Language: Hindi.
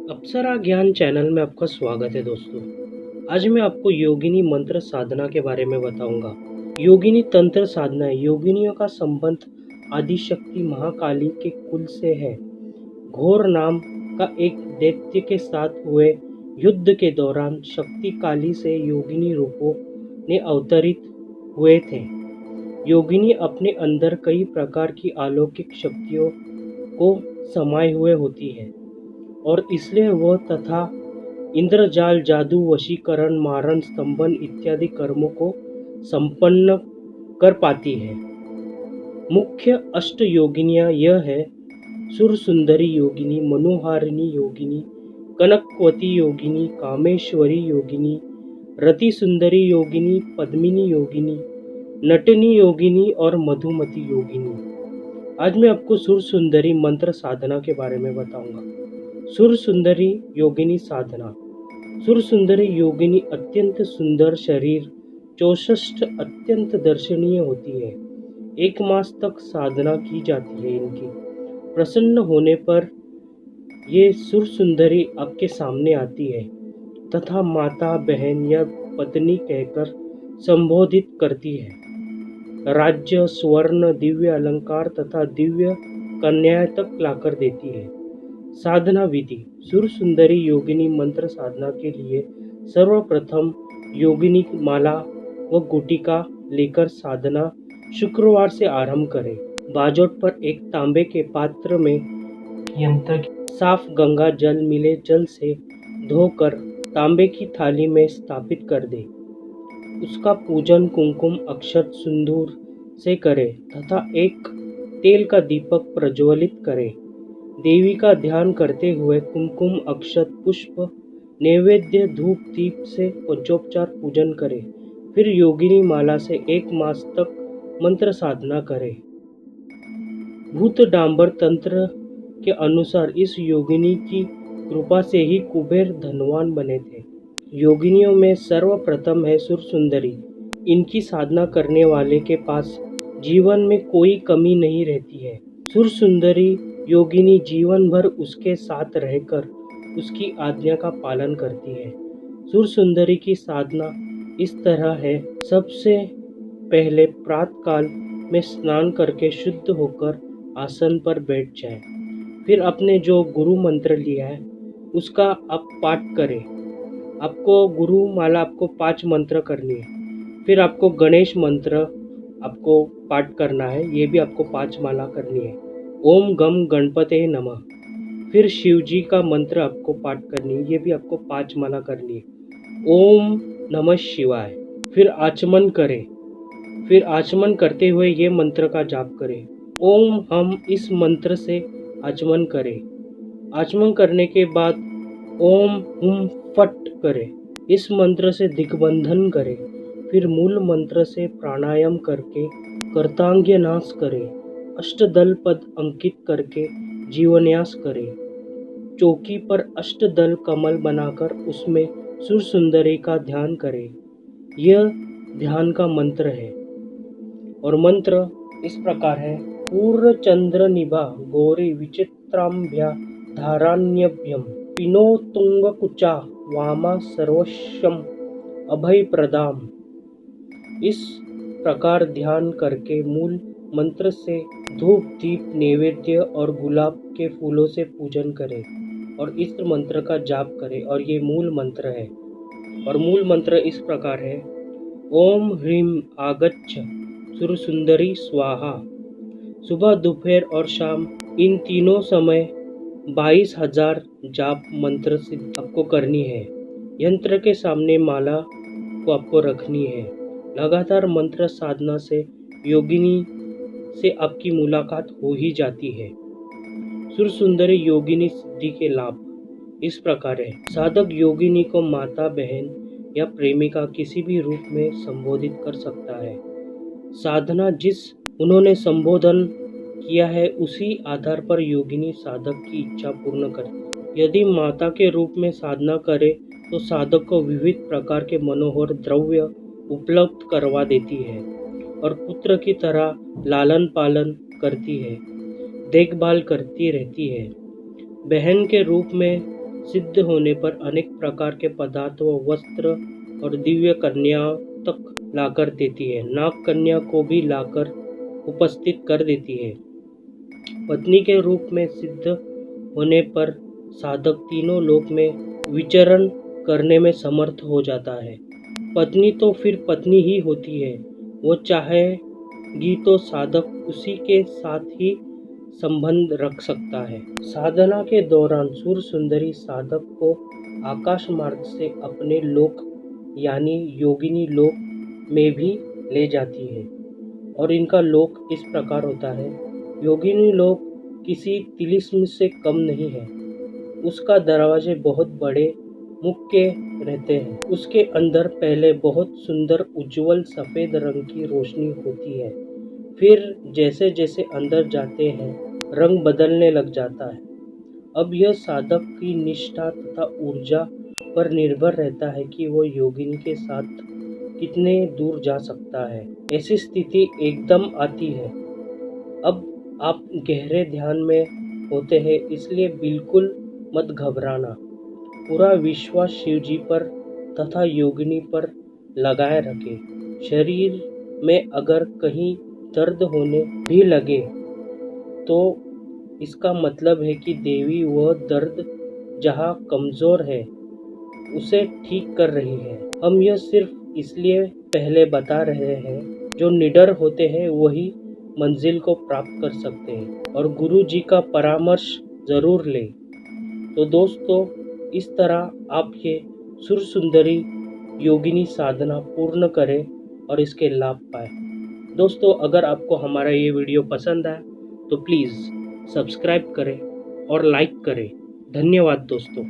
अप्सरा ज्ञान चैनल में आपका स्वागत है दोस्तों। आज मैं आपको योगिनी मंत्र साधना के बारे में बताऊंगा। योगिनी तंत्र साधना है। योगिनियों का संबंध आदिशक्ति महाकाली के कुल से है। घोर नाम का एक दैत्य के साथ हुए युद्ध के दौरान शक्ति काली से योगिनी रूपों ने अवतरित हुए थे। योगिनी अपने अंदर कई प्रकार की अलौकिक शक्तियों को समाये हुए होती है और इसलिए वह तथा इंद्रजाल, जादू, वशीकरण, मारण, स्तंभन इत्यादि कर्मों को संपन्न कर पाती है। मुख्य अष्ट योगिनियाँ यह है: सुरसुंदरी योगिनी, मनोहारिणी योगिनी, कनकवती योगिनी, कामेश्वरी योगिनी, रति सुंदरी योगिनी, पद्मिनी योगिनी, नटनी योगिनी और मधुमती योगिनी। आज मैं आपको सुरसुंदरी मंत्र साधना के बारे में बताऊंगा। सुरसुंदरी योगिनी साधना। सुरसुंदरी योगिनी अत्यंत सुंदर शरीर, 64 अत्यंत दर्शनीय होती है। 1 मास तक साधना की जाती है इनकी। प्रसन्न होने पर ये सुरसुंदरी आपके सामने आती है तथा माता, बहन या पत्नी कहकर संबोधित करती है। राज्य, स्वर्ण, दिव्य अलंकार तथा दिव्य कन्याएं तक लाकर देती है। साधना विधि। सुरसुंदरी योगिनी मंत्र साधना के लिए सर्वप्रथम योगिनी माला व गुटिका लेकर साधना शुक्रवार से आरंभ करें। बाजोट पर एक तांबे के पात्र में यंत्र साफ गंगा जल मिले जल से धोकर तांबे की थाली में स्थापित कर दे। उसका पूजन कुमकुम, अक्षत, सिंदूर से करे तथा एक तेल का दीपक प्रज्वलित करे। देवी का ध्यान करते हुए कुमकुम, अक्षत, पुष्प, नैवेद्य, धूप, दीप से पंचोपचार पूजन करें। फिर योगिनी माला से 1 मास तक मंत्र साधना करें। भूत डांबर तंत्र के अनुसार इस योगिनी की कृपा से ही कुबेर धनवान बने थे। योगिनियों में सर्वप्रथम है सुरसुंदरी। इनकी साधना करने वाले के पास जीवन में कोई कमी नहीं रहती है। सुरसुंदरी योगिनी जीवन भर उसके साथ रहकर उसकी आज्ञा का पालन करती है। सुरसुंदरी की साधना इस तरह है: सबसे पहले प्रातःकाल में स्नान करके शुद्ध होकर आसन पर बैठ जाए। फिर आपने जो गुरु मंत्र लिया है उसका आप पाठ करें। आपको गुरु माला आपको 5 मंत्र करनी है। फिर आपको गणेश मंत्र आपको पाठ करना है, ये भी आपको 5 माला करनी है। ओम गम गणपते नमः। फिर शिव जी का मंत्र आपको पाठ करनी है, ये भी आपको 5 माला करनी है। ओम नमः शिवाय। फिर आचमन करें। फिर आचमन करते हुए ये मंत्र का जाप करें। ओम हम इस मंत्र से आचमन करें। आचमन करने के बाद ओम हुम फट करें। इस मंत्र से दिग्बंधन करें। फिर मूल मंत्र से प्राणायाम करके कर्तांग्य नाश करें। अष्टदल पद अंकित करके जीवन्यास करें। चौकी पर अष्टदल कमल बनाकर उसमें सुरसुंदरी का ध्यान करें। यह ध्यान का मंत्र है और मंत्र इस प्रकार है: पूर्ण चंद्र निभा गौरी विचित्राम्भ्या धाराण्यभ्यम पिनो तुंग कुचा वामा सर्वस्वम अभय प्रदाम। इस प्रकार ध्यान करके मूल मंत्र से धूप, दीप, नैवेद्य और गुलाब के फूलों से पूजन करें और इस मंत्र का जाप करें। और ये मूल मंत्र है और मूल मंत्र इस प्रकार है: ओम ह्रीम आगच्छ सुरसुंदरी स्वाहा। सुबह, दोपहर और शाम इन तीनों समय 22,000 जाप मंत्र से आपको करनी है। यंत्र के सामने माला को आपको रखनी है। लगातार मंत्र साधना से योगिनी से आपकी मुलाकात हो ही जाती है। सुरसुंदरी योगिनी सिद्धि के लाभ इस प्रकार है: साधक योगिनी को माता, बहन या प्रेमिका किसी भी रूप में संबोधित कर सकता है। साधना जिस उन्होंने संबोधन किया है उसी आधार पर योगिनी साधक की इच्छा पूर्ण करती है। यदि माता के रूप में साधना करे तो साधक को विविध प्रकार के मनोहर द्रव्य उपलब्ध करवा देती है और पुत्र की तरह लालन पालन करती है, देखभाल करती रहती है। बहन के रूप में सिद्ध होने पर अनेक प्रकार के पदार्थ व वस्त्र और दिव्य कन्याओं तक लाकर देती है। नाग कन्या को भी लाकर उपस्थित कर देती है। पत्नी के रूप में सिद्ध होने पर साधक तीनों लोक में विचरण करने में समर्थ हो जाता है। पत्नी तो फिर पत्नी ही होती है, वो चाहेगी तो साधक उसी के साथ ही संबंध रख सकता है। साधना के दौरान सुर सुंदरी साधक को आकाश मार्ग से अपने लोक यानी योगिनी लोक में भी ले जाती है और इनका लोक इस प्रकार होता है। योगिनी लोक किसी तिलिस्म से कम नहीं है। उसका दरवाजे बहुत बड़े मुख्य रहते हैं। उसके अंदर पहले बहुत सुंदर उज्जवल सफ़ेद रंग की रोशनी होती है, फिर जैसे जैसे अंदर जाते हैं रंग बदलने लग जाता है। अब यह साधक की निष्ठा तथा ऊर्जा पर निर्भर रहता है कि वो योगिनी के साथ कितने दूर जा सकता है। ऐसी स्थिति एकदम आती है। अब आप गहरे ध्यान में होते हैं, इसलिए बिल्कुल मत घबराना। पूरा विश्वास शिवजी पर तथा योगिनी पर लगाए रखें। शरीर में अगर कहीं दर्द होने भी लगे तो इसका मतलब है कि देवी वह दर्द जहाँ कमज़ोर है उसे ठीक कर रही है। हम यह सिर्फ इसलिए पहले बता रहे हैं, जो निडर होते हैं वही मंजिल को प्राप्त कर सकते हैं और गुरु जी का परामर्श ज़रूर लें। तो दोस्तों, इस तरह आप ये सुर सुंदरी योगिनी साधना पूर्ण करें और इसके लाभ पाएं। दोस्तों, अगर आपको हमारा ये वीडियो पसंद आए तो प्लीज़ सब्सक्राइब करें और लाइक करें। धन्यवाद दोस्तों।